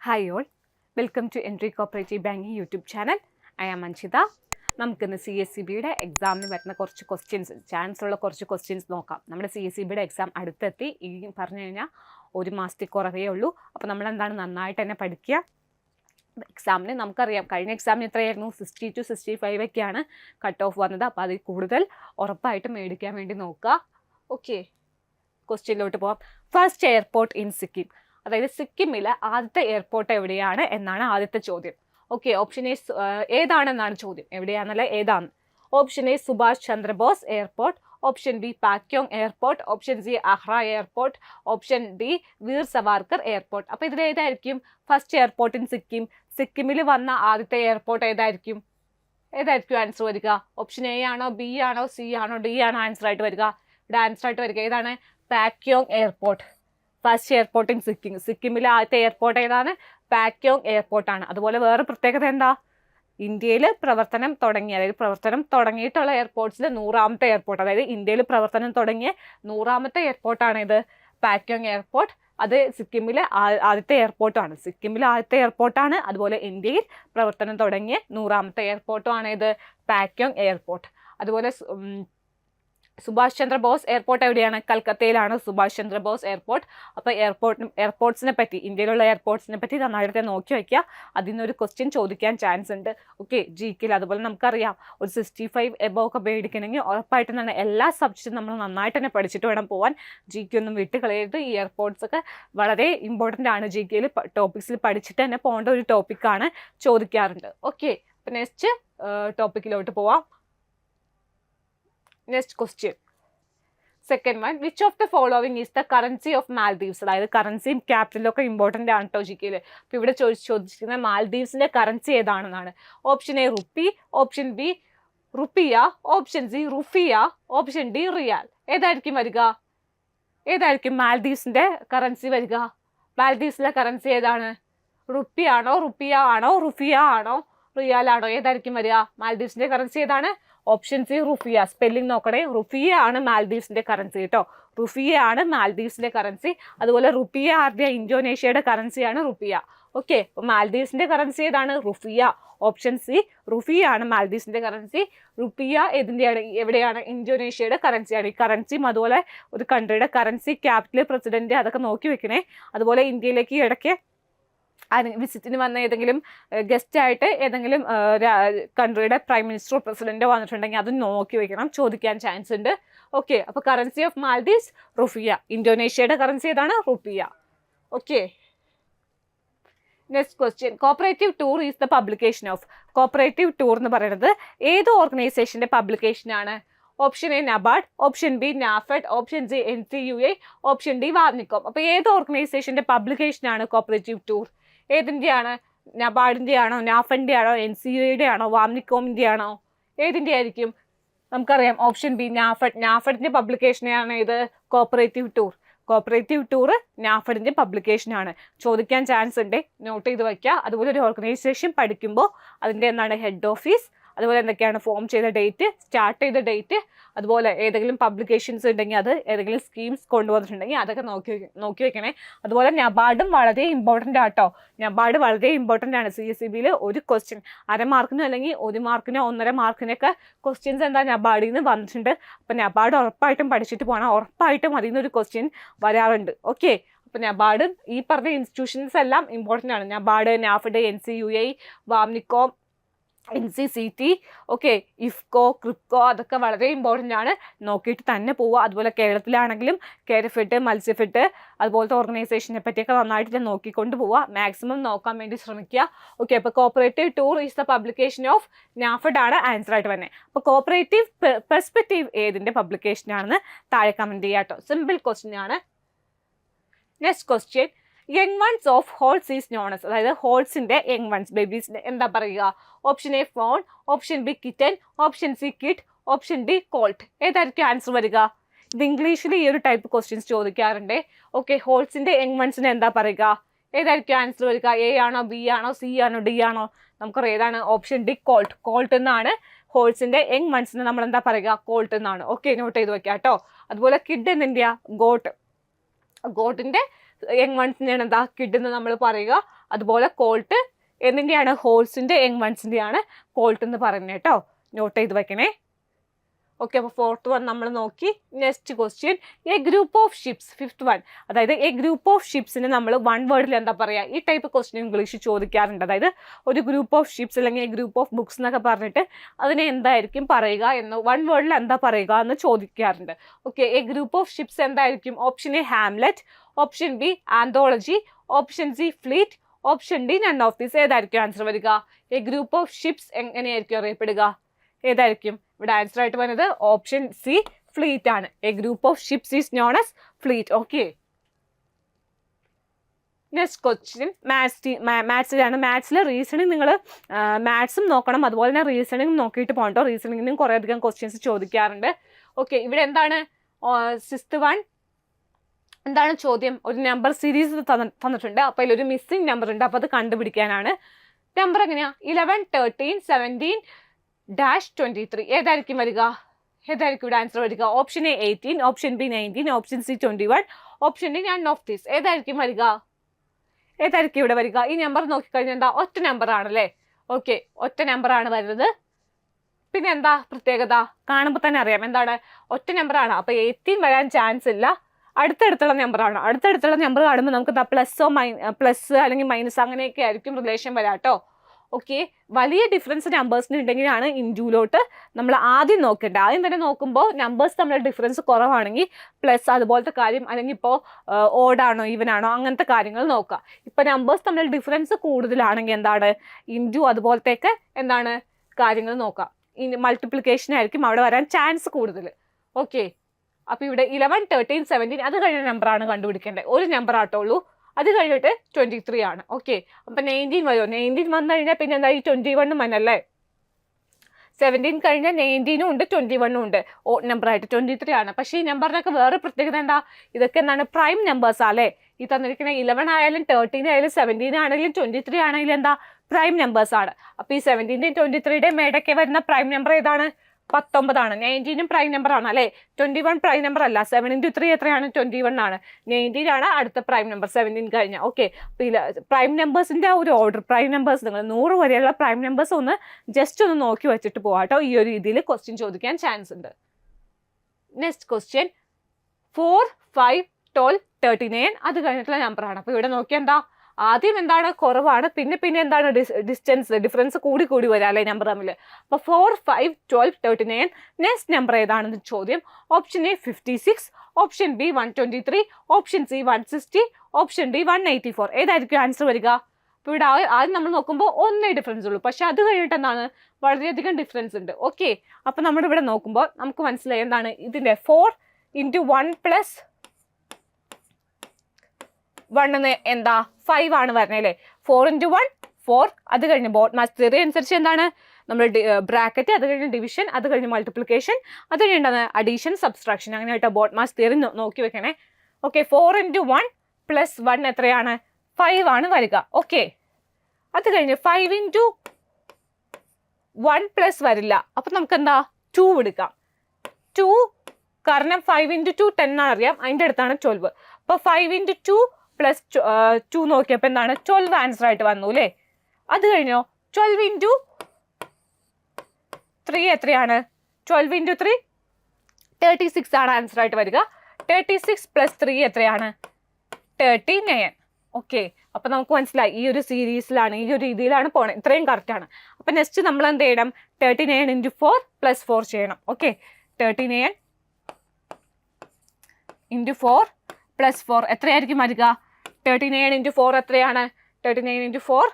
Hi all, welcome to Entri cooperative banking YouTube channel. I am Anshitha. നമുക്കിന്ന് CSEBയുടെ എക്സാമിന് വരുന്ന കുറച്ച് ചാൻസ് ഉള്ള കുറച്ച് ക്വസ്റ്റ്യൻസ് നോക്കാം. നമ്മുടെ CSEBയുടെ എക്സാം അടുത്തെത്തി. ഈ പറഞ്ഞു കഴിഞ്ഞാൽ ഒരു മാസത്തിൽ കുറവേ ഉള്ളൂ. അപ്പോൾ നമ്മളെന്താണ് നന്നായിട്ട് തന്നെ പഠിക്കുക. എക്സാമിന് നമുക്കറിയാം കഴിഞ്ഞ എക്സാമിന് എത്രയായിരുന്നു 60 to 65 ഒക്കെയാണ് കട്ട് ഓഫ് വന്നത്. അപ്പോൾ അതിൽ കൂടുതൽ ഉറപ്പായിട്ട് മേടിക്കാൻ വേണ്ടി നോക്കുക. ഓക്കെ, ക്വസ്റ്റ്യനിലോട്ട് പോകാം. ഫസ്റ്റ് എയർപോർട്ട് ഇൻ സിക്കിം, അതായത് സിക്കിമിലെ ആദ്യത്തെ എയർപോർട്ട് എവിടെയാണ് എന്നാണ് ആദ്യത്തെ ചോദ്യം. ഓക്കെ, ഓപ്ഷൻ എ ഏതാണെന്നാണ് ചോദ്യം, എവിടെയാണെന്നല്ല ഏതാണ്. Option A Subhash Chandrabose airport, option B Pakyong airport, option C അഹ്റ airport, option D Veer Savarkar airport. അപ്പോൾ ഇതിൽ ഏതായിരിക്കും ഫസ്റ്റ് എയർപോർട്ട് ഇൻ സിക്കിം? സിക്കിമിൽ വന്ന ആദ്യത്തെ എയർപോർട്ട് ഏതായിരിക്കും ആൻസർ വരിക? ഓപ്ഷൻ എ ആണോ, ബി ആണോ, സി ആണോ, ഡി ആണോ ആൻസർ ആയിട്ട് വരിക? ഇവിടെ ആൻസർ ആയിട്ട് വരിക ഏതാണ്? Pakyong airport. First airport in Sikkim, സിക്കിമിലെ ആദ്യത്തെ എയർപോർട്ട് ഏതാണ്? പാക്യോങ് എയർപോർട്ടാണ്. അതുപോലെ വേറെ പ്രത്യേകത എന്താ? ഇന്ത്യയിൽ പ്രവർത്തനം തുടങ്ങിയിട്ടുള്ള എയർപോർട്ട്സിൽ 100ാമത്തെ എയർപോർട്ട്, അതായത് ഇന്ത്യയിൽ പ്രവർത്തനം തുടങ്ങിയ 100ാമത്തെ എയർപോർട്ടാണ് ഇത് പാക്യോങ് എയർപോർട്ട്. അത് സിക്കിമിലെ ആദ്യത്തെ എയർപോർട്ടാണ്. അതുപോലെ ഇന്ത്യയിൽ പ്രവർത്തനം തുടങ്ങിയ 100ാമത്തെ എയർപോർട്ടുമാണ് ഇത് പാക്യോങ് എയർപോർട്ട്. അതുപോലെ സുഭാഷ് ചന്ദ്രബോസ് എയർപോർട്ട് എവിടെയാണ്? കൽക്കത്തയിലാണ് സുഭാഷ് ചന്ദ്രബോസ് എയർപോർട്ട്. അപ്പോൾ എയർപോർട്ട്സിനെ പറ്റി, ഇന്ത്യയിലുള്ള എയർപോർട്ട്സിനെ പറ്റി നന്നായിട്ട് നോക്കി വയ്ക്കുക. അതിൽ നിന്നൊരു ക്വസ്റ്റ്യൻ ചോദിക്കാൻ ചാൻസ് ഉണ്ട്. Okay, GK. അതുപോലെ നമുക്കറിയാം ഒരു 65 എബോ ഒക്കെ മേടിക്കണമെങ്കിൽ ഉറപ്പായിട്ടും തന്നെ എല്ലാ സബ്ജക്റ്റും നമ്മൾ നന്നായിട്ട് തന്നെ പഠിച്ചിട്ട് വേണം പോകാൻ. GK ഒന്നും വിട്ട് കളയരുത്. ഈ എയർപോർട്ട്സ് ഒക്കെ വളരെ ഇമ്പോർട്ടൻ്റ് ആണ്. GKയിൽ ടോപ്പിക്സിൽ പഠിച്ചിട്ട് തന്നെ പോകേണ്ട ഒരു ടോപ്പിക്കാണ്, ചോദിക്കാറുണ്ട്. ഓക്കെ, അപ്പോൾ നെക്സ്റ്റ് ടോപ്പിക്കിലോട്ട് പോവാം. Next question, second one. Which of the following is the currency of Maldives? അതായത് കറൻസിയും ക്യാപിറ്റലും ഒക്കെ ഇമ്പോർട്ടൻ്റ് ആണ് കേട്ടോ GKയിൽ. അപ്പോൾ ഇവിടെ ചോദിച്ചിരിക്കുന്ന മാൽദീവ്സിൻ്റെ കറൻസി ഏതാണെന്നാണ്. Option A rupee, option B rupiah, option C rufiyaa, option D riyal. ഏതായിരിക്കും മാൽദീവ്സിൻ്റെ കറൻസി വരിക? മാൽദീവ്സിലെ കറൻസി ഏതാണ്? റുപ്പി ആണോ, റുപ്പിയ ആണോ, റുഫിയ ആണോ, റിയാൽ ആണോ? ഏതായിരിക്കും വരിക? മാൽദീവ്സിൻ്റെ കറൻസി ഏതാണ്? Option C റുഫിയ. സ്പെല്ലിംഗ് നോക്കണേ, റുഫിയ ആണ് മാൽദീവ്സിൻ്റെ കറൻസി കേട്ടോ. റുഫിയ ആണ് മാൽദീവ്സിൻ്റെ കറൻസി. അതുപോലെ റുപ്പിയ ആദ്യ ഇന്തോനേഷ്യയുടെ കറൻസിയാണ് റുപ്പിയ. ഓക്കെ, അപ്പോൾ മാൽദീവ്സിൻ്റെ കറൻസി ഏതാണ്? റുഫിയ. ഓപ്ഷൻ സി റുഫിയ ആണ് മാൽദീവ്സിൻ്റെ കറൻസി. റുപ്പിയ എവിടെയാണ്? ഇന്തോനേഷ്യയുടെ കറൻസിയാണ്. ഈ കറൻസിയും അതുപോലെ ഒരു കൺട്രിയുടെ കറൻസി, ക്യാപിറ്റൽ, പ്രസിഡന്റ് അതൊക്കെ നോക്കി വെക്കണേ. അതുപോലെ ഇന്ത്യയിലേക്ക് ഇടയ്ക്ക് വിസിറ്റിന് വന്ന ഏതെങ്കിലും ഗസ്റ്റായിട്ട് ഏതെങ്കിലും കൺട്രിയുടെ പ്രൈം മിനിസ്റ്ററോ പ്രസിഡന്റോ വന്നിട്ടുണ്ടെങ്കിൽ അത് നോക്കി വെക്കണം, ചോദിക്കാൻ ചാൻസ് ഉണ്ട്. ഓക്കെ, അപ്പോൾ കറൻസി ഓഫ് മാൽദീവ്സ് റുഫിയ. ഇന്തോനേഷ്യയുടെ കറൻസി ഏതാണ്? Rupiah. Okay, next question. Cooperative tour is the publication of. Cooperative tour എന്ന് പറയുന്നത് ഏത് ഓർഗനൈസേഷൻ്റെ പബ്ലിക്കേഷനാണ്? Option A NABARD, option B NAFED, option C NCUA, option D VAMNICOM. അപ്പോൾ ഏത് ഓർഗനൈസേഷൻ്റെ പബ്ലിക്കേഷനാണ് കോപ്പറേറ്റീവ് ടൂർ? ഏതിൻ്റെയാണ്? നബാർഡിൻ്റെ ആണോ, നാഫെഡിൻ്റെ ആണോ, NCUAയുടെ ആണോ, വാർനിക്കോമിൻ്റെ ആണോ? ഏതിൻ്റെ ആയിരിക്കും? നമുക്കറിയാം ഓപ്ഷൻ ബി നാഫെഡിൻ്റെ പബ്ലിക്കേഷനാണ് ഇത് കോപ്പറേറ്റീവ് ടൂർ നാഫെഡിൻ്റെ പബ്ലിക്കേഷനാണ്. ചോദിക്കാൻ ചാൻസ് ഉണ്ട്, നോട്ട് ചെയ്ത് വയ്ക്കുക. അതുപോലെ ഒരു ഓർഗനൈസേഷൻ പഠിക്കുമ്പോൾ അതിൻ്റെ ഹെഡ് ഓഫീസ്, അതുപോലെ എന്തൊക്കെയാണ് ഫോം ചെയ്ത ഡേറ്റ്, സ്റ്റാർട്ട് ചെയ്ത ഡേറ്റ്, അതുപോലെ ഏതെങ്കിലും പബ്ലിക്കേഷൻസ് ഉണ്ടെങ്കിൽ അത്, ഏതെങ്കിലും സ്കീംസ് കൊണ്ടുവന്നിട്ടുണ്ടെങ്കിൽ അതൊക്കെ നോക്കി വെക്കണേ. അതുപോലെ നബാർഡും വളരെ ഇമ്പോർട്ടൻ്റ് ആട്ടോ. നബാർഡ് വളരെ ഇമ്പോർട്ടൻ്റ് ആണ്. CSEBയിൽ ഒരു ക്വസ്റ്റ്യൻ 1/2 മാർക്കിനോ അല്ലെങ്കിൽ 1 മാർക്കിനോ 1.5 മാർക്കിനൊക്കെ ക്വസ്റ്റ്യൻസ് എന്താ നബാർഡിൽ നിന്ന് വന്നിട്ടുണ്ട്. അപ്പോൾ നബാർഡ് ഉറപ്പായിട്ടും പഠിച്ചിട്ട് പോകണം. ഉറപ്പായിട്ടും അതിൽ നിന്നൊരു ക്വസ്റ്റ്യൻ വരാറുണ്ട്. ഓക്കെ, അപ്പോൾ നബാർഡ് ഈ പറഞ്ഞ ഇൻസ്റ്റിറ്റ്യൂഷൻസ് എല്ലാം ഇമ്പോർട്ടൻ്റ് ആണ്. NABARD, NAFED, NCUA, VAMNICOM, NCCT, okay, IFFCO, KRIBHCO അതൊക്കെ വളരെ ഇമ്പോർട്ടൻ്റ് ആണ്. നോക്കിയിട്ട് തന്നെ പോവുക. അതുപോലെ കേരളത്തിലാണെങ്കിലും കേരഫെഡ്, മത്സ്യഫെഡ് അതുപോലത്തെ ഓർഗനൈസേഷനെ പറ്റിയൊക്കെ നന്നായിട്ട് നോക്കിക്കൊണ്ട് പോവുക. മാക്സിമം നോക്കാൻ വേണ്ടി ശ്രമിക്കുക. ഓക്കെ, അപ്പോൾ cooperative tour is the publication of NAFED ആണ് ആൻസർ ആയിട്ട് വരുന്നത്. അപ്പോൾ കോപ്പറേറ്റീവ് പെർസ്പെക്റ്റീവ് ഏതിൻ്റെ പബ്ലിക്കേഷനാണെന്ന് താഴെ കമൻറ്റ് ചെയ്യുക കേട്ടോ. സിമ്പിൾ ക്വസ്റ്റ്യൻ ആണ്. Next question. Young ones of horses is known as. അതായത് ഹോൾസിൻ്റെ യങ് വൺസ്, ബേബീസിൻ്റെ എന്താ പറയുക? Option A fawn, option B kitten, option C kid, option D colt. ഏതായിരിക്കും ആൻസർ വരിക? ഇത് ഇംഗ്ലീഷിൽ ഈ ഒരു ടൈപ്പ് ക്വസ്റ്റ്യൻസ് ചോദിക്കാറുണ്ട്. ഓക്കെ, ഹോൾസിൻ്റെ യങ് വൺസിന് എന്താ പറയുക? ഏതായിരിക്കും ആൻസർ വരിക? എ ആണോ, ബി ആണോ, സി ആണോ, ഡി ആണോ? നമുക്കറിയാം ഏതാണ്? ഓപ്ഷൻ ഡി കോൾട്ട് എന്നാണ്. ഹോൾസിൻ്റെ യങ് വൺസിന് നമ്മൾ എന്താ പറയുക? കോൾട്ട് എന്നാണ്. ഓക്കെ, നോട്ട് ചെയ്ത് വെക്കാം കേട്ടോ. അതുപോലെ കിഡ് എന്തിൻ്റെയാ? ഗോട്ടിൻ്റെ യങ് വൺസിനെയാണ് എന്താ കിഡ് എന്ന് നമ്മൾ പറയുക. അതുപോലെ കോൾട്ട് എന്തിൻ്റെയാണ്? ഹോൾസിൻ്റെ യങ് വൺസിൻ്റെയാണ് കോൾട്ട് എന്ന് പറയുന്നത് കേട്ടോ. നോട്ട് ചെയ്ത് വെക്കണേ. ഓക്കെ, അപ്പോൾ 4th വൺ നമ്മൾ നോക്കി. Next question, A group of ships. 5th one, അതായത് എ ഗ്രൂപ്പ് ഓഫ് ഷിപ്സിന് നമ്മൾ 1 വേർഡിൽ എന്താ പറയുക? ഈ ടൈപ്പ് ക്വസ്റ്റ്യൻ ഇംഗ്ലീഷ് ചോദിക്കാറുണ്ട്. അതായത് ഒരു ഗ്രൂപ്പ് ഓഫ് ഷിപ്സ് അല്ലെങ്കിൽ എ ഗ്രൂപ്പ് ഓഫ് ബുക്സ് എന്നൊക്കെ പറഞ്ഞിട്ട് അതിനെ എന്തായിരിക്കും പറയുക എന്ന് 1 വേർഡിൽ എന്താ പറയുക എന്ന് ചോദിക്കാറുണ്ട്. Okay, a group of ships എന്തായിരിക്കും? Option A hamlet, option B anthology, option C fleet, option D none of these. ഏതായിരിക്കും ആൻസർ വരിക? എ ഗ്രൂപ്പ് ഓഫ് ഷിപ്സ് എങ്ങനെയായിരിക്കും അറിയപ്പെടുക? ഏതായിരിക്കും ഇവിടെ ആൻസർ ആയിട്ട് വരുന്നത്? ഓപ്ഷൻ സി ഫ്ലീറ്റ് ആണ്. A group of ships is known as fleet. Okay, next question മാത്സിലാണ്. മാത്സിൽ റീസണിങ് നിങ്ങൾ മാത്സും നോക്കണം, അതുപോലെ തന്നെ റീസണിങ് നോക്കിയിട്ട് പോകട്ടോ. റീസണിങ്ങിനും കുറേയധികം ക്വസ്റ്റ്യൻസ് ചോദിക്കാറുണ്ട്. ഓക്കെ, ഇവിടെ എന്താണ് 6th വൺ എന്താണ് ചോദ്യം? ഒരു നമ്പർ സീരീസ് തന്നിട്ടുണ്ട്. അപ്പോൾ അതിലൊരു മിസ്സിംഗ് നമ്പർ ഉണ്ട്. അപ്പോൾ അത് കണ്ടുപിടിക്കാനാണ്. നമ്പർ എങ്ങനെയാ? 11, 13, 17 -23. ഏതായിരിക്കും വരിക? ഏതായിരിക്കും ഇവിടെ ആൻസർ വരിക? Option A 18, option B 19, option C 21, option D none of these. ഏതായിരിക്കും വരിക? ഏതായിരിക്കും ഇവിടെ വരിക? ഈ നമ്പർ നോക്കിക്കഴിഞ്ഞാൽ എന്താ? ഒറ്റ നമ്പർ ആണല്ലേ. ഓക്കെ, ഒറ്റ നമ്പർ ആണ് വരുന്നത്. പിന്നെ എന്താ പ്രത്യേകത? കാണുമ്പോൾ തന്നെ അറിയാം എന്താണ്? ഒറ്റ നമ്പർ ആണ്. അപ്പോൾ 18 വരാൻ ചാൻസ് ഇല്ല. അടുത്തടുത്തുള്ള നമ്പറാണ്. അടുത്തടുത്തുള്ള നമ്പർ കാണുമ്പോൾ നമുക്ക് എന്താ പ്ലസ് അല്ലെങ്കിൽ മൈനസ് അങ്ങനെയൊക്കെ ആയിരിക്കും റിലേഷൻ വരാം കേട്ടോ. ഓക്കെ, വലിയ ഡിഫറൻസ് നമ്പേഴ്സിന് ഉണ്ടെങ്കിലാണ് ഇൻഡ്യൂലോട്ട് നമ്മൾ ആദ്യം നോക്കേണ്ടത്. ആദ്യം തന്നെ നോക്കുമ്പോൾ നമ്പേഴ്സ് തമ്മിലുള്ള ഡിഫറൻസ് കുറവാണെങ്കിൽ പ്ലസ് അതുപോലത്തെ കാര്യം, അല്ലെങ്കിൽ ഇപ്പോൾ ഓഡാണോ ഈവൻ ആണോ അങ്ങനത്തെ കാര്യങ്ങൾ നോക്കുക. ഇപ്പോൾ നമ്പേഴ്സ് തമ്മിലുള്ള ഡിഫറൻസ് കൂടുതലാണെങ്കിൽ എന്താണ്? ഇൻഡ്യൂ അതുപോലത്തെയൊക്കെ എന്താണ് കാര്യങ്ങൾ നോക്കാം. മൾട്ടിപ്ലിക്കേഷൻ ആയിരിക്കും അവിടെ വരാൻ ചാൻസ് കൂടുതൽ. ഓക്കെ, അപ്പോൾ ഇവിടെ 11, 13, 17 അത് കഴിഞ്ഞ നമ്പറാണ് കണ്ടുപിടിക്കേണ്ടത്. ഒരു നമ്പർ ആട്ടുള്ളൂ. അത് കഴിഞ്ഞിട്ട് 23 ആണ്. ഓക്കെ, അപ്പം 19 വരുമോ? 19 വന്നു കഴിഞ്ഞാൽ പിന്നെ എന്താ? ഈ 21 വന്നല്ലേ. 17 കഴിഞ്ഞാൽ 19 ഉണ്ട് 21 ഉണ്ട്. ഓഡ് നമ്പറായിട്ട് 23 ആണ്. പക്ഷേ ഈ നമ്പറിനൊക്കെ വേറെ പ്രത്യേകത എന്താ? ഇതൊക്കെ എന്താണ്? പ്രൈം നമ്പേഴ്സാ അല്ലേ. ഈ തന്നിരിക്കുന്ന 11 ആയാലും 13 ആയാലും 17 ആണെങ്കിലും 23 ആണെങ്കിലും എന്താ? പ്രൈം നമ്പേഴ്സ് ആണ്. അപ്പോൾ ഈ 17ൻ്റെയും 23യുടെയും ഇടയ്ക്ക് വരുന്ന പ്രൈം നമ്പർ ഏതാണ്? 19 ആണ്. 19 പ്രൈം നമ്പർ ആണ് അല്ലേ. 21 പ്രൈം നമ്പർ അല്ല. 7 × 3 എത്രയാണ്? 21 ആണ്. 19 ആണ് അടുത്ത പ്രൈം നമ്പർ 17 കഴിഞ്ഞാൽ. ഓക്കെ, പ്രൈം നമ്പേഴ്സിൻ്റെ ഒരു ഓർഡർ, പ്രൈം നമ്പേഴ്സ് നിങ്ങൾ 100 വരെയുള്ള പ്രൈം നമ്പേഴ്സ് ഒന്ന് ജസ്റ്റ് ഒന്ന് നോക്കി വെച്ചിട്ട് പോകാട്ടോ. ഈ ഒരു രീതിയിൽ ക്വസ്റ്റ്യൻ ചോദിക്കാൻ ചാൻസ് ഉണ്ട്. നെക്സ്റ്റ് ക്വസ്റ്റ്യൻ 4, 5, 12, 39 അത് കഴിഞ്ഞിട്ടുള്ള നമ്പറാണ്. അപ്പോൾ ഇവിടെ നോക്കിയാൽ എന്താ? ആദ്യം എന്താണ്? കുറവാണ്. പിന്നെ എന്താണ്? ഡിഫറൻസ് കൂടി വരാം അല്ലേ നമ്പർ തമ്മിൽ. അപ്പോൾ 4, 5, 12, 39 നെക്സ്റ്റ് നമ്പർ ഏതാണെന്ന് ചോദ്യം. Option A 56, option B 123, option C 160, option D 184. ഏതായിരിക്കും ആൻസർ വരിക? അപ്പോൾ ഇവിടെ ആദ്യം നമ്മൾ നോക്കുമ്പോൾ ഒന്നേ ഡിഫറൻസ് ഉള്ളൂ. പക്ഷെ അത് കഴിഞ്ഞിട്ട് എന്താണ്? വളരെയധികം ഡിഫറൻസ് ഉണ്ട്. ഓക്കെ, അപ്പോൾ നമ്മളിവിടെ നോക്കുമ്പോൾ നമുക്ക് മനസ്സിലായി എന്താണ്? ഇതിൻ്റെ 4 × 1 + 1 എന്താ? 5 ആണ് വരുന്നത് അല്ലേ. 4 × 1 4. അത് കഴിഞ്ഞ് ബോട്ട് മാസ് തിയറി അനുസരിച്ച് എന്താണ്? നമ്മൾ ബ്രാക്കറ്റ്, അത് കഴിഞ്ഞ് ഡിവിഷൻ, അത് കഴിഞ്ഞ് മൾട്ടിപ്ലിക്കേഷൻ, അത് കഴിഞ്ഞ് എന്താണ്? Addition, subtraction. അങ്ങനെ ആയിട്ട് ബോട്ട് മാസ് തിയറി നോക്കി വെക്കണേ. ഓക്കെ, 4 × 1 + 1 എത്രയാണ്? 5 ആണ് വരിക. ഓക്കെ, അത് കഴിഞ്ഞ് 5 × 1 + വരില്ല. അപ്പം നമുക്ക് എന്താ? 2 എടുക്കാം. 2 കാരണം 5 × 2 10 അറിയാം. അതിൻ്റെ അടുത്താണ് 12. അപ്പോൾ 5 × 2 + 2 നോക്കിയപ്പോൾ എന്താണ്? 12 ആൻസർ ആയിട്ട് വന്നു അല്ലേ. അത് കഴിഞ്ഞോ 12 × 3 എത്രയാണ്? 12 × 3 36 ആണ് ആൻസർ ആയിട്ട് വരിക. 36 + 3 എത്രയാണ്? 39. ഓക്കെ, അപ്പോൾ നമുക്ക് മനസ്സിലായി ഈ ഒരു സീരീസിലാണ്, ഈ ഒരു രീതിയിലാണ് പോണത്. ഇത്രയും കറക്റ്റാണ്. അപ്പോൾ നെക്സ്റ്റ് നമ്മൾ എന്ത് ചെയ്യണം? 39 × 4 + 4 ചെയ്യണം. ഓക്കെ, 39 × 4 + 4 എത്രയായിരിക്കും വരിക? 39 × 4 എത്രയാണ്? 39 × 4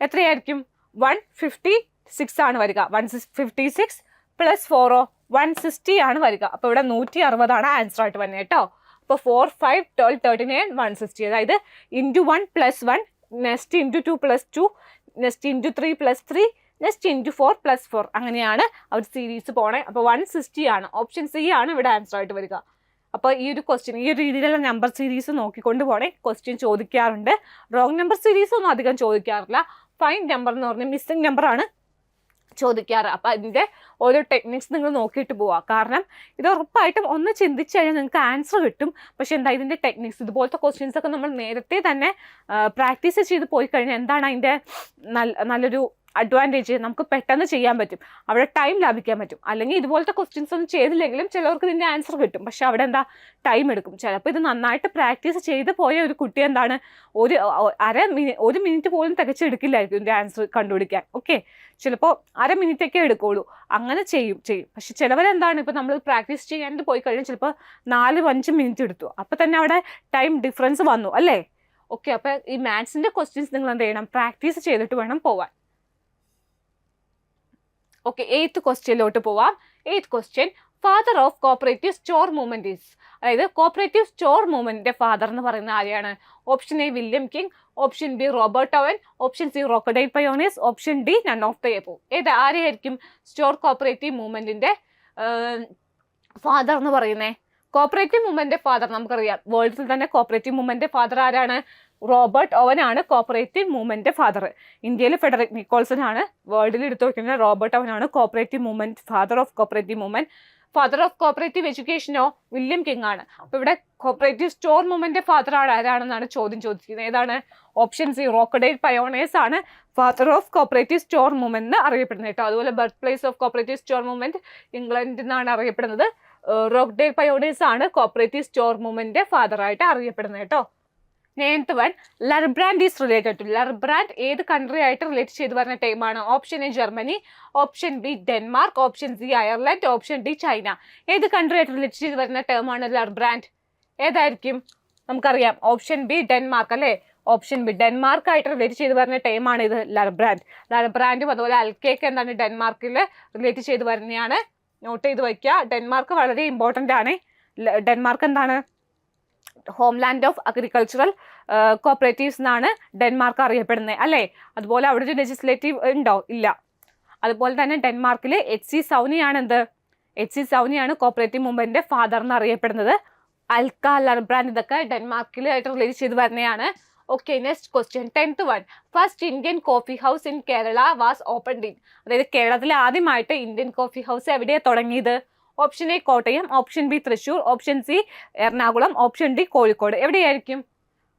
എത്രയായിരിക്കും? 156 ആണ് വരിക. 156 + 4 160 ആണ് വരിക. അപ്പോൾ ഇവിടെ 160 ആണ് ആൻസർ ആയിട്ട് വരുന്നത് കേട്ടോ. അപ്പോൾ 4, 5, 12, 39 160. അതായത് ×1 + 1 നെക്സ്റ്റ് ×2 + 2 നെക്സ്റ്റ് ×3 + 3 നെക്സ്റ്റ് ×4 + 4 അങ്ങനെയാണ് അവർ സീരീസ് പോണേ. അപ്പോൾ 160 ആണ്. ഓപ്ഷൻ സി ആണ് ഇവിടെ ആൻസർ ആയിട്ട് വരിക. അപ്പോൾ ഈ ഒരു ക്വസ്റ്റ്യൻ, ഈ ഒരു രീതിയിലുള്ള നമ്പർ സീരീസ് നോക്കിക്കൊണ്ട് പോണേ ക്വസ്റ്റ്യൻ ചോദിക്കാറുണ്ട്. റോങ് നമ്പർ സീരീസ് ഒന്നും അധികം ചോദിക്കാറില്ല. ഫൈൻഡ് നമ്പർ എന്ന് പറഞ്ഞാൽ മിസ്സിംഗ് നമ്പറാണ് ചോദിക്കാറ്. അപ്പം അതിൻ്റെ ഓരോ ടെക്നിക്സ് നിങ്ങൾ നോക്കിയിട്ട് പോവുക. കാരണം ഇത് ഉറപ്പായിട്ടും ഒന്ന് ചിന്തിച്ച് കഴിഞ്ഞാൽ നിങ്ങൾക്ക് ആൻസർ കിട്ടും. പക്ഷെ എന്താ ഇതിൻ്റെ ടെക്നിക്സ്, ഇതുപോലത്തെ ക്വസ്റ്റ്യൻസ് ഒക്കെ നമ്മൾ നേരത്തെ തന്നെ പ്രാക്ടീസ് ചെയ്ത് പോയി കഴിഞ്ഞാൽ എന്താണ് അതിൻ്റെ നല്ലൊരു അഡ്വാൻറ്റേജ്, നമുക്ക് പെട്ടെന്ന് ചെയ്യാൻ പറ്റും, അവിടെ ടൈം ലാഭിക്കാൻ പറ്റും. അല്ലെങ്കിൽ ഇതുപോലത്തെ ക്വസ്റ്റ്യൻസ് ഒന്നും ചെയ്തില്ലെങ്കിലും ചിലവർക്ക് ഇതിൻ്റെ ആൻസർ കിട്ടും, പക്ഷെ അവിടെ എന്താ ടൈം എടുക്കും. ചിലപ്പോൾ ഇത് നന്നായിട്ട് പ്രാക്ടീസ് ചെയ്ത് പോയ ഒരു കുട്ടി എന്താണ് ഒരു മിനിറ്റ് പോലും തികച്ചെടുക്കില്ലായിരിക്കും ഇതിൻ്റെ ആൻസർ കണ്ടുപിടിക്കാൻ. ഓക്കെ, ചിലപ്പോൾ മിനിറ്റൊക്കെ എടുക്കുള്ളൂ. അങ്ങനെ ചെയ്യും. പക്ഷെ ചിലവരെന്താണ്, ഇപ്പോൾ നമ്മൾ പ്രാക്ടീസ് ചെയ്യാണ്ട് പോയി കഴിഞ്ഞാൽ ചിലപ്പോൾ 4-5 മിനിറ്റ് എടുത്തു, അപ്പോൾ തന്നെ അവിടെ ടൈം ഡിഫറൻസ് വന്നു അല്ലേ. ഓക്കെ, അപ്പോൾ ഈ മാത്സിൻ്റെ ക്വസ്റ്റ്യൻസ് നിങ്ങൾ എന്ത് ചെയ്യണം, പ്രാക്ടീസ് ചെയ്തിട്ട് വേണം പോവാൻ. ഓക്കെ, 8th ക്വസ്റ്റ്യനിലോട്ട് പോവാം. 8th question, father of cooperative store movement is, അതായത് കോപ്പറേറ്റീവ് സ്റ്റോർ മൂവ്മെന്റിന്റെ ഫാദർ എന്ന് പറയുന്ന ആരെയാണ്? Option A William King, option B Robert Owen, option C Rochdale pioneers, option D none of the above. ആരെയായിരിക്കും store cooperative മൂവ്മെന്റിന്റെ father എന്ന് പറയുന്നത്? Cooperative movement father നമുക്കറിയാം, വേൾഡിൽ തന്നെ കോപ്പറേറ്റീവ് മൂവ്മെന്റ് ഫാദർ ആരാണ്? റോബർട്ട് ഓവൻ ആണ് കോപ്പറേറ്റീവ് മൂവ്മെന്റ് ഫാദർ. ഇന്ത്യയിൽ ഫെഡറിക് നിക്കോൾസൺ ആണ്, വേൾഡിൽ എടുത്തു നോക്കുന്നത് റോബർട്ട് ഓവൻ ആണ് cooperative movement father of cooperative movement. Father of cooperative എഡ്യൂക്കേഷനോ വില്യം കിങ് ആണ്. അപ്പോൾ ഇവിടെ കോപ്പറേറ്റീവ് സ്റ്റോർ മൂവ്മെന്റ് ഫാദർ ആരാണെന്നാണ് ചോദ്യം ചോദിച്ചിരിക്കുന്നത്. ഏതാണ്? ഓപ്ഷൻ സി റോക്കഡൈൽ പയോണിയേഴ്സ് ആണ് father of cooperative store movement എന്ന് അറിയപ്പെടുന്നത് കേട്ടോ. അതുപോലെ birth place of cooperative store movement ഇംഗ്ലണ്ടിൽ നിന്നാണ് അറിയപ്പെടുന്നത്. റോക്കഡൈൽ പയോണിയേഴ്സ് ആണ് കോപ്പറേറ്റീവ് സ്റ്റോർ മൂവ്മെന്റ് ഫാദർ ആയിട്ട് അറിയപ്പെടുന്നത് കേട്ടോ. 9th one, Lur brand is related to. Lur brand ഏത് കൺട്രി ആയിട്ട് റിലേറ്റ് ചെയ്ത് വരുന്ന ടൈമാണ്? Option A Germany, option B Denmark, option C Ireland, option D China. ഏത് കൺട്രി ആയിട്ട് റിലേറ്റ് ചെയ്ത് വരുന്ന ടേമാണ് ലർബ്രാൻഡ്? ഏതായിരിക്കും? നമുക്കറിയാം ഓപ്ഷൻ ബി ഡെൻമാർക്ക് അല്ലേ. ഓപ്ഷൻ ബി ഡെൻമാർക്ക് ആയിട്ട് റിലേറ്റ് ചെയ്ത് വരുന്ന ടൈമാണ് ഇത് ലർബ്രാൻഡ്. ലർബ്രാൻഡും അതുപോലെ അൽക്കേക്ക് എന്താണ് ഡെൻമാർക്കിൽ റിലേറ്റ് ചെയ്ത് വരുന്നതാണ്. നോട്ട് ചെയ്ത് വയ്ക്കുക. ഡെൻമാർക്ക് വളരെ ഇമ്പോർട്ടൻ്റ് ആണ്. ഡെൻമാർക്ക് എന്താണ്? ഹോംലാൻഡ് ഓഫ് അഗ്രികൾച്ചറൽ കോപ്പറേറ്റീവ്സ് എന്നാണ് ഡെൻമാർക്ക് അറിയപ്പെടുന്നത് അല്ലേ. അതുപോലെ അവിടെ ഒരു ലെജിസ്ലേറ്റീവ് ഉണ്ടോ? ഇല്ല. അതുപോലെ തന്നെ ഡെൻമാർക്കിൽ HC സൗനിയാണ് എന്ത്? HC സൗനിയാണ് കോപ്പറേറ്റീവ് മൂവ്മെന്റിന്റെ ഫാദർ എന്ന് അറിയപ്പെടുന്നത്. അൽക്ക, ലർബ്രാൻഡ് ഇതൊക്കെ ഡെൻമാർക്കിലായിട്ട് റിലേറ്റ് ചെയ്ത് വരുന്നതാണ്. Okay, next question 10th one, first Indian coffee house in Kerala was opened in. അതായത് കേരളത്തിൽ ആദ്യമായിട്ട് ഇന്ത്യൻ കോഫി ഹൗസ് എവിടെയാണ് തുടങ്ങിയത്? Option A Kottayam, option B Thrissur, option C Ernakulam, option D Kozhikode. എവിടെയായിരിക്കും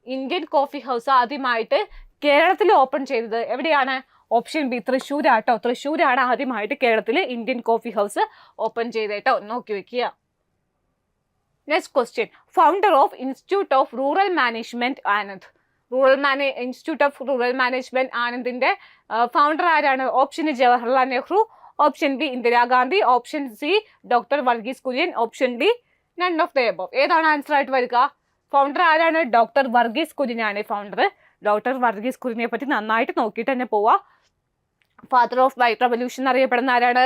ഇന്ത്യൻ കോഫി ഹൗസ് ആദ്യമായിട്ട് കേരളത്തിൽ ഓപ്പൺ ചെയ്തത്? എവിടെയാണ്? ഓപ്ഷൻ ബി തൃശ്ശൂരാട്ടോ. തൃശ്ശൂരാണ് ആദ്യമായിട്ട് കേരളത്തിൽ ഇന്ത്യൻ കോഫി ഹൗസ് ഓപ്പൺ ചെയ്തേട്ടോ. നോക്കി വെക്കുക. Next question, founder of institute of rural management Anand. Institute of rural management ആനന്ദിന്റെ ഫൗണ്ടർ ആരാണ്? Option A Jawaharlal Nehru, option B Indira Gandhi, option C doctor Varghese Kurien, option D none of the above. ഏതാണ് answer ആയിട്ട് വരിക? Founder ആരാണ്? Doctor Varghese കുര്യനാണ് founder. Doctor Varghese കുര്യനെ പറ്റി നന്നായിട്ട് നോക്കിയിട്ട് തന്നെ പോവാ. ഫാദർ ഓഫ് വൈറ്റ് റവല്യൂഷൻ അറിയപ്പെടുന്ന ആരാണ്?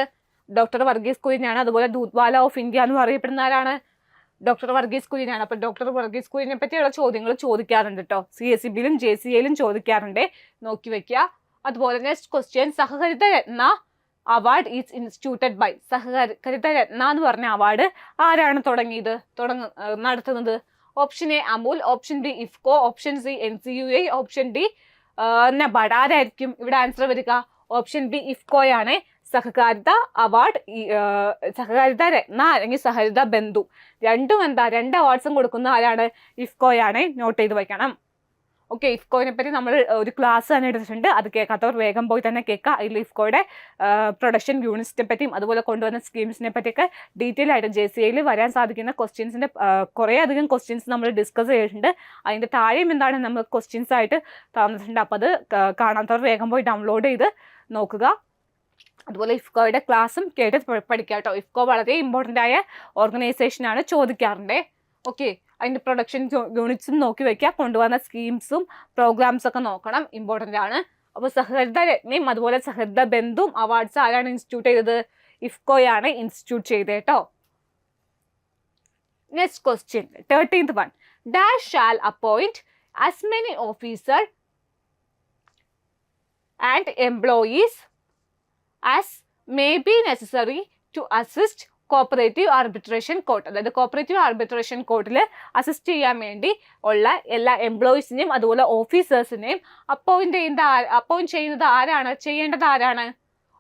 ഡോക്ടർ വർഗീസ് കുര്യനാണ്. അതുപോലെ ദൂത്വാല ഓഫ് ഇന്ത്യ എന്ന് അറിയപ്പെടുന്ന ആരാണ്? ഡോക്ടർ വർഗീസ് കുര്യനാണ്. അപ്പോൾ ഡോക്ടർ വർഗീസ് കുര്യനെ പറ്റിയുള്ള ചോദ്യങ്ങൾ ചോദിക്കാറുണ്ട് കേട്ടോ. CSEB-ലും JCA-ലും ചോദിക്കാറുണ്ട്, നോക്കി വെക്കുക. അതുപോലെ next question, Sahakarita Ratna award is instituted by. Sahakarita Ratna എന്ന് പറഞ്ഞ അവാർഡ് ആരാണ് നടത്തുന്നത്? Option A Amul, option B IFFCO, option C NCUA, option D NABARD. ആരായിരിക്കും ഇവിടെ ആൻസർ വരിക? ഓപ്ഷൻ ബി ഇഫ്കോയാണ് സഹകാരിത അവാർഡ്. സഹകാരിത രത്ന അല്ലെങ്കിൽ സഹകരിത ബന്ധു രണ്ടും എന്താ? 2 അവാർഡ്സും കൊടുക്കുന്ന ആരാണ്? ഇഫ്കോയാണ്. നോട്ട് ചെയ്ത് വയ്ക്കണം. ഓക്കെ, ഇഫ്കോനെ പറ്റി നമ്മൾ ഒരു ക്ലാസ് തന്നെ എടുത്തിട്ടുണ്ട്, അത് കേൾക്കാത്തവർ വേഗം പോയി തന്നെ കേൾക്കുക. അതിൽ ഇഫ്കോയുടെ പ്രൊഡക്ഷൻ യൂണിറ്റ്സിനെ പറ്റിയും അതുപോലെ കൊണ്ടുവന്ന സ്കീംസിനെ പറ്റിയൊക്കെ ഡീറ്റെയിൽ ആയിട്ട് JCA-യിൽ വരാൻ സാധിക്കുന്ന ക്വസ്റ്റ്യൻസിൻ്റെ കുറേ അധികം ക്വസ്റ്റ്യൻസ് നമ്മൾ ഡിസ്കസ് ചെയ്തിട്ടുണ്ട്. അതിൻ്റെ താഴെയും എന്താണ് നമ്മൾ ക്വസ്റ്റ്യൻസ് ആയിട്ട് തന്നിട്ടുണ്ട്. അപ്പോൾ അത് കാണാത്തവർ വേഗം പോയി ഡൗൺലോഡ് ചെയ്ത് നോക്കുക. അതുപോലെ ഇഫ്കോയുടെ ക്ലാസ്സും കേട്ട് പഠിക്കുക കേട്ടോ. ഇഫ്കോ വളരെ ഇമ്പോർട്ടൻ്റ് ആയ ഓർഗനൈസേഷനാണ്, ചോദിക്കാറുണ്ട്. ഓക്കെ, അതിൻ്റെ പ്രൊഡക്ഷൻ യൂണിറ്റ്സും നോക്കി വയ്ക്കുക. കൊണ്ടുവന്ന സ്കീംസും പ്രോഗ്രാംസ് ഒക്കെ നോക്കണം, ഇമ്പോർട്ടൻ്റ് ആണ്. അപ്പോൾ സഹകരിത രത്നയും അതുപോലെ സഹകരിത ബന്ധുവും അവാർഡ്സ് ആരാണ് ഇൻസ്റ്റിറ്റ്യൂട്ട് ചെയ്തത്? ഇഫ്കോയാണ് ഇൻസ്റ്റിറ്റ്യൂട്ട് ചെയ്തത് കേട്ടോ. Next question 13th one, dash shall appoint as many officer and employees as may be necessary to assist cooperative arbitration court. അതായത് കോപ്പറേറ്റീവ് ആർബിട്രേഷൻ കോർട്ടിൽ അസിസ്റ്റ് ചെയ്യാൻ വേണ്ടി ഉള്ള എല്ലാ എംപ്ലോയീസിനെയും അതുപോലെ ഓഫീസേഴ്സിനെയും അപ്പോയിന്റ് ചെയ്യേണ്ടത് ആരാണ്?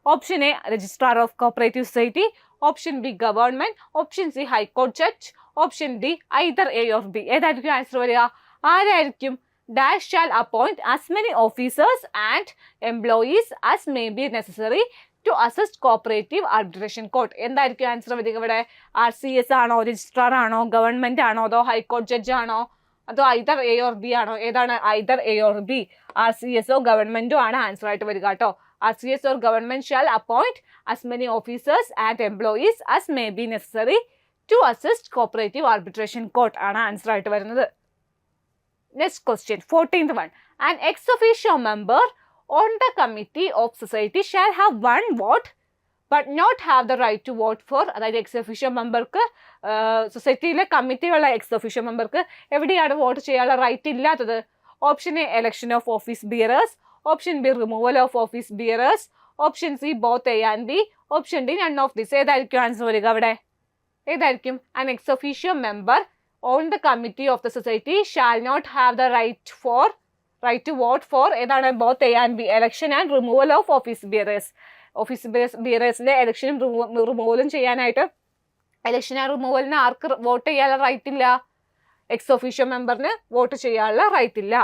Option A registrar of cooperative society, option B government, option C high court judge, option D either A or B. ഏതായിരിക്കും ആൻസർ വരിക? ആരായിരിക്കും? Dash shall appoint as many officers and employees as may be necessary to assist cooperative arbitration court. എന്തായിരിക്കും answer വരിക ഇവിടെ? RCS ആണോ, registrar ആണോ, government ആണോ, അതോ ഹൈക്കോടതി ജഡ്ജ് ആണോ, അതോ ഐദർ എ ഓർ ബി ആണോ? ഏതാണ് either A or B? RCS ഓ ഗവൺമെന്റോ ആണ് ആൻസർ ആയിട്ട് വരിക കേട്ടോ. RCS or government shall appoint as many officers and employees as may be necessary to assist cooperative arbitration court ആണ് ആൻസർ ആയിട്ട് വരുന്നത്. Next question, 14th one. An ex officio member on the committee of society shall have one vote but not have the right to vote for. അതായത് ex officio മെമ്പർക്ക് സൊസൈറ്റിയിലെ കമ്മിറ്റിയുള്ള ex officio മെമ്പർക്ക് എവിടെയാണ് vote ചെയ്യാനുള്ള right ഇല്ലാത്തത്? Option A election of office bearers, option B removal of office bearers, option C both A and B, option D none of this. ഏതായിരിക്കും answer വരിക അവിടെ? ഏതായിരിക്കും? An ex officio member on the committee of the society shall not have the right to vote for ഏതാണ്? both A and B, election and removal of office bearers. Office ബിയറേഴ്സിന്റെ ഇലക്ഷനും റിമൂവലും ചെയ്യാനായിട്ട് election and റിമൂവലിന് ആർക്ക് vote ചെയ്യാനുള്ള right ഇല്ല? Ex officio മെമ്പറിന് വോട്ട് ചെയ്യാനുള്ള റൈറ്റ് ഇല്ല.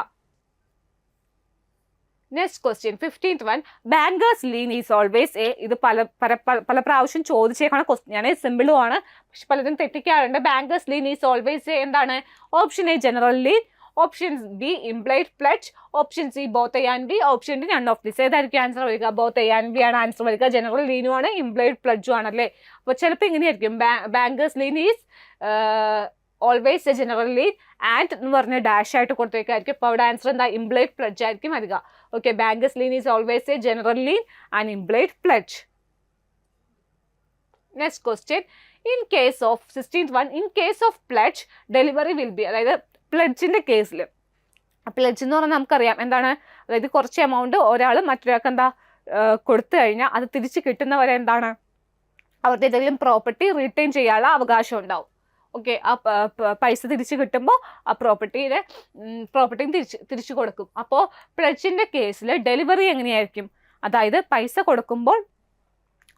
Next question, 15th one. Bankers lien is always a. ഇത് പല പ്രാവശ്യം ചോദിച്ചേക്കാണ് ക്വസ്റ്റ്യൻ ആണ്, സിമ്പിളും ആണ്, പക്ഷെ പലതും തെറ്റിക്കാറുണ്ട്. Bankers lien is always a എന്താണ്? Option A general lien, option B implied pledge, option C both A and B, option D none of this. ഏതായിരിക്കും ആൻസർ വരിക? ബോത്ത് എ ആൻഡ് ബി ആണ് ആൻസർ വരിക. ജനറൽ ലീനും ആണ്, implied പ്ലഡ്ജും ആണല്ലേ. അപ്പോൾ ചിലപ്പോൾ ഇങ്ങനെയായിരിക്കും, bankers lien is always a general lien and എന്ന് പറഞ്ഞ ഡാഷ് ആയിട്ട് കൊടുത്തേക്കായിരിക്കും. അപ്പോൾ അവിടെ ആൻസർ എന്താ? ഇംപ്ലൈഡ് പ്ലഡ്ജ് ആയിരിക്കും വരിക. Okay, bankers lien is always a general lien and implied pledge. Next question, in case of 16th one. In case of pledge delivery will B. അതായത് പ്ലഡ്ജിന്റെ കേസിൽ, പ്ലഡ്ജ് എന്ന് പറഞ്ഞാൽ നമുക്കറിയാം എന്താണ്, അതായത് കുറച്ച് എമൗണ്ട് ഒരാൾ മറ്റൊരാൾക്ക് എന്താ കൊടുത്തു കഴിഞ്ഞാൽ അത് തിരിച്ച് കിട്ടുന്നവരെ എന്താണ്, അവരുടെ ഏതെങ്കിലും പ്രോപ്പർട്ടി റീറ്റെയിൻ ചെയ്യാനുള്ള അവകാശം ഉണ്ടാവും. ഓക്കെ, ആ പൈസ തിരിച്ച് കിട്ടുമ്പോൾ ആ പ്രോപ്പർട്ടിയും തിരിച്ചു കൊടുക്കും. അപ്പോൾ പ്ലഡ്ജിന്റെ കേസിൽ ഡെലിവറി എങ്ങനെയായിരിക്കും? അതായത് പൈസ കൊടുക്കുമ്പോൾ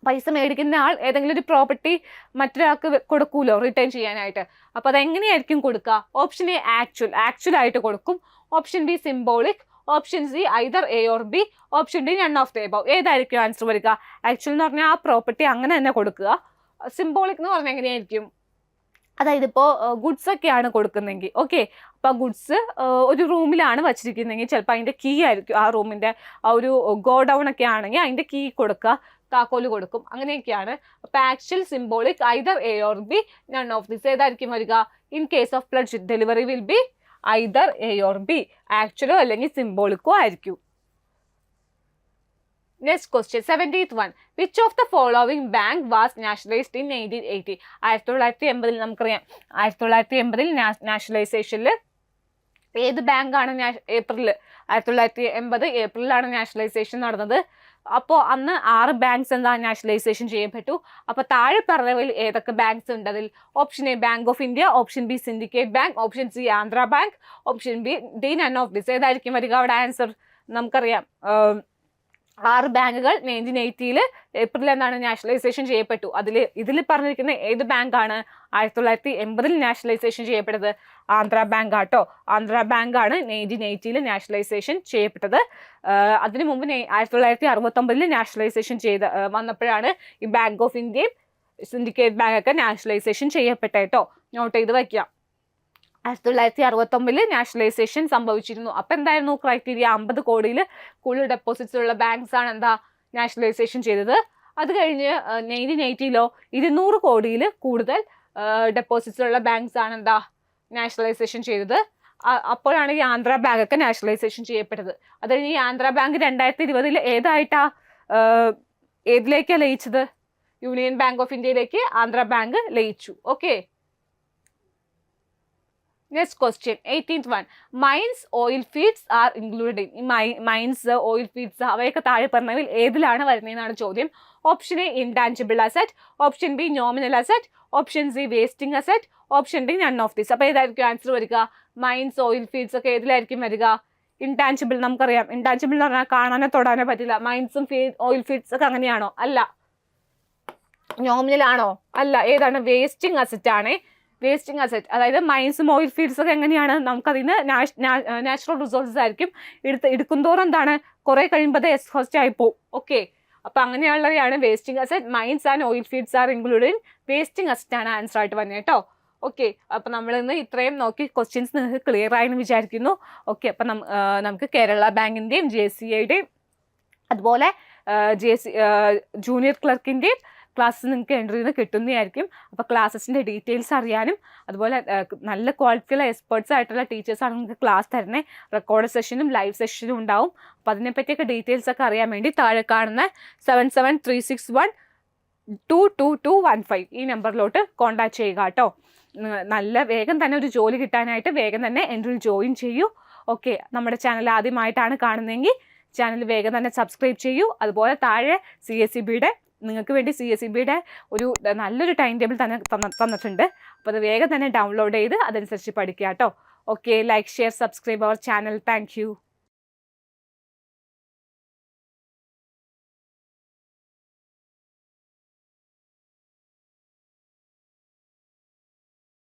പൈസ മേടിക്കുന്ന ആൾ ഏതെങ്കിലും ഒരു പ്രോപ്പർട്ടി മറ്റൊരാൾക്ക് കൊടുക്കൂലോ റിട്ടേൺ ചെയ്യാനായിട്ട്. അപ്പോൾ അതെങ്ങനെയായിരിക്കും കൊടുക്കുക? ഓപ്ഷൻ എ ആക്ച്വൽ ആയിട്ട് കൊടുക്കും, option B symbolic, option C either A or B, option D none of the above. ഏതായിരിക്കും ആൻസർ വരിക? ആക്ച്വൽ എന്ന് പറഞ്ഞാൽ ആ പ്രോപ്പർട്ടി അങ്ങനെ തന്നെ കൊടുക്കുക. സിംബോളിക് എന്ന് പറഞ്ഞാൽ എങ്ങനെയായിരിക്കും? അതായത് ഇപ്പോൾ ഗുഡ്സ് ഒക്കെയാണ് കൊടുക്കുന്നതെങ്കിൽ, ഓക്കെ, അപ്പോൾ ആ ഗുഡ്സ് ഒരു റൂമിലാണ് വച്ചിരിക്കുന്നതെങ്കിൽ ചിലപ്പോൾ അതിൻ്റെ കീ ആയിരിക്കും, ആ റൂമിൻ്റെ ആ ഒരു ഗോഡൗൺ ഒക്കെ ആണെങ്കിൽ അതിൻ്റെ കീ കൊടുക്കുക, താക്കോല് കൊടുക്കും, അങ്ങനെയൊക്കെയാണ്. അപ്പോൾ actual, symbolic, either A or B, none of this. ഏതായിരിക്കും വരിക? In case of pledge delivery will be either A or B, ആക്ച്വലോ അല്ലെങ്കിൽ സിംബോളിക്കോ ആയിരിക്കും. Next question, 17th one. Which of the following bank was nationalised in 1980? 1980 നമുക്കറിയാം, 1980 നാഷണലൈസേഷനിൽ ഏത് ബാങ്കാണ് April 1980 ഏപ്രിലാണ് nationalisation നടന്നത്. അപ്പോൾ അന്ന് 6 ബാങ്ക്സ് എന്താ നാഷണലൈസേഷൻ ചെയ്യപ്പെട്ടു. അപ്പോൾ താഴെ പറഞ്ഞവയിൽ ഏതൊക്കെ ബാങ്ക്സ് ഉണ്ട് അതിൽ? Option A bank of India, option B syndicate bank, option C Andhra bank, option B D none of this. ഏതായിരിക്കും വരിക അവിടെ ആൻസർ? നമുക്കറിയാം 6 ബാങ്കുകൾ 1980 ഏപ്രിൽ എന്താണ് നാഷണലൈസേഷൻ ചെയ്യപ്പെട്ടു. ഇതിൽ പറഞ്ഞിരിക്കുന്ന ഏത് ബാങ്കാണ് 1980 നാഷണലൈസേഷൻ ചെയ്യപ്പെട്ടത്? ആന്ധ്ര ബാങ്ക് ആട്ടോ. ആന്ധ്ര ബാങ്കാണ് 1980 നാഷണലൈസേഷൻ ചെയ്യപ്പെട്ടത്. അതിനു മുമ്പ് 1969 നാഷണലൈസേഷൻ വന്നപ്പോഴാണ് ഈ ബാങ്ക് ഓഫ് ഇന്ത്യയും സിൻഡിക്കേറ്റ് ബാങ്ക് ഒക്കെ നാഷണലൈസേഷൻ ചെയ്യപ്പെട്ടേട്ടോ. നോട്ട് ചെയ്ത് വയ്ക്കാം. 1969 നാഷണലൈസേഷൻ സംഭവിച്ചിരുന്നു. അപ്പം എന്തായിരുന്നു ക്രൈറ്റീരിയ? 50 കോടിയിൽ കൂടുതൽ ഡെപ്പോസിറ്റ്സ് ഉള്ള ബാങ്ക്സ് ആണ് എന്താ നാഷണലൈസേഷൻ ചെയ്തത്. അത് കഴിഞ്ഞ് 1980 200 കോടിയിൽ കൂടുതൽ ഡെപ്പോസിറ്റ്സ് ഉള്ള ബാങ്ക്സ് ആണ് എന്താ നാഷണലൈസേഷൻ ചെയ്തത്. അപ്പോഴാണ് ഈ ആന്ധ്ര ബാങ്ക് ഒക്കെ നാഷണലൈസേഷൻ ചെയ്യപ്പെട്ടത്. അത് കഴിഞ്ഞ് ഈ ആന്ധ്ര ബാങ്ക് 2020 ഏതിലേക്കാണ് ലയിച്ചത്? യൂണിയൻ ബാങ്ക് ഓഫ് ഇന്ത്യയിലേക്ക് ആന്ധ്ര ബാങ്ക് ലയിച്ചു. Okay, next question, 18th one. Mines, oil fields are included in. Mines, oil fields അവയൊക്കെ താഴെ പറഞ്ഞതിൽ ഏതിലാണ് വരുന്നതെന്നാണ് ചോദ്യം. Option A intangible asset, option B nominal asset, option C wasting asset, option D none of this. അപ്പോൾ ഏതായിരിക്കും answer വരിക? Mines, oil fields ഒക്കെ ഏതിലായിരിക്കും വരിക? ഇൻടാഞ്ചിബിൾ നമുക്കറിയാം. ഇൻടാഞ്ചിബിൾ എന്ന് പറഞ്ഞാൽ കാണാനോ തൊടാനോ പറ്റില്ല. മൈൻസും ഓയിൽ ഫീഡ്സ് ഒക്കെ അങ്ങനെയാണോ? അല്ല. നോമിനൽ ആണോ? അല്ല. ഏതാണ്? വേസ്റ്റിംഗ് അസറ്റ് ആണ്. വേസ്റ്റിംഗ് അസറ്റ്, അതായത് മൈൻസും ഓയിൽ ഫീഡ്സ് ഒക്കെ എങ്ങനെയാണ്? നമുക്കതിന് നാച്ചുറൽ റിസോഴ്സസ് ആയിരിക്കും. എടുക്കുന്തോറും എന്താണ്, കുറെ കഴിയുമ്പോൾ അത് എക്സ്ഹോസ്റ്റ് ആയി പോകും. ഓക്കെ, അപ്പൊ അങ്ങനെയുള്ളവയാണ് wasting asset. Mines and oil fields are included in wasting asset ആണ് ആൻസർ ആയിട്ട് വന്നത് കേട്ടോ. ഓക്കെ, അപ്പൊ നമ്മൾ ഇന്ന് ഇത്രയും നോക്കി ക്വസ്റ്റ്യൻസ് നിങ്ങൾക്ക് ക്ലിയർ ആയെന്ന് വിചാരിക്കുന്നു. ഓക്കെ, അപ്പൊ നമുക്ക് കേരള ബാങ്കിന്റെയും JCIയുടെയും അതുപോലെ ജൂനിയർ ക്ലർക്കിന്റെയും ക്ലാസ് നിങ്ങൾക്ക് എൻട്രി ചെയ്ത് കിട്ടുന്നതായിരിക്കും. അപ്പോൾ ക്ലാസ്സസിൻ്റെ ഡീറ്റെയിൽസ് അറിയാനും അതുപോലെ നല്ല ക്വാളിറ്റിയുള്ള എക്സ്പേർട്സ് ആയിട്ടുള്ള ടീച്ചേഴ്സാണ് നിങ്ങൾക്ക് ക്ലാസ് തരുന്നത്. റെക്കോർഡ് സെഷനും ലൈവ് സെഷനും ഉണ്ടാവും. അപ്പോൾ അതിനെപ്പറ്റിയൊക്കെ ഡീറ്റെയിൽസ് ഒക്കെ അറിയാൻ വേണ്ടി താഴെ കാണുന്ന 7736122215 ഈ നമ്പറിലോട്ട് കോൺടാക്ട് ചെയ്യുക കേട്ടോ. നല്ല വേഗം തന്നെ ഒരു ജോലി കിട്ടാനായിട്ട് വേഗം തന്നെ എൻട്രി ജോയിൻ ചെയ്യൂ. ഓക്കെ, നമ്മുടെ ചാനൽ ആദ്യമായിട്ടാണ് കാണുന്നതെങ്കിൽ ചാനൽ വേഗം തന്നെ സബ്സ്ക്രൈബ് ചെയ്യൂ. അതുപോലെ താഴെ CSEBയുടെ നിങ്ങൾക്ക് വേണ്ടി CSEBയുടെ ഒരു നല്ലൊരു ടൈം ടേബിൾ തന്നെ തന്നിട്ടുണ്ട്. അപ്പോൾ അത് വേഗം തന്നെ ഡൗൺലോഡ് ചെയ്ത് അതനുസരിച്ച് പഠിക്കുക കേട്ടോ. Okay, like, share, subscribe our channel. Thank U.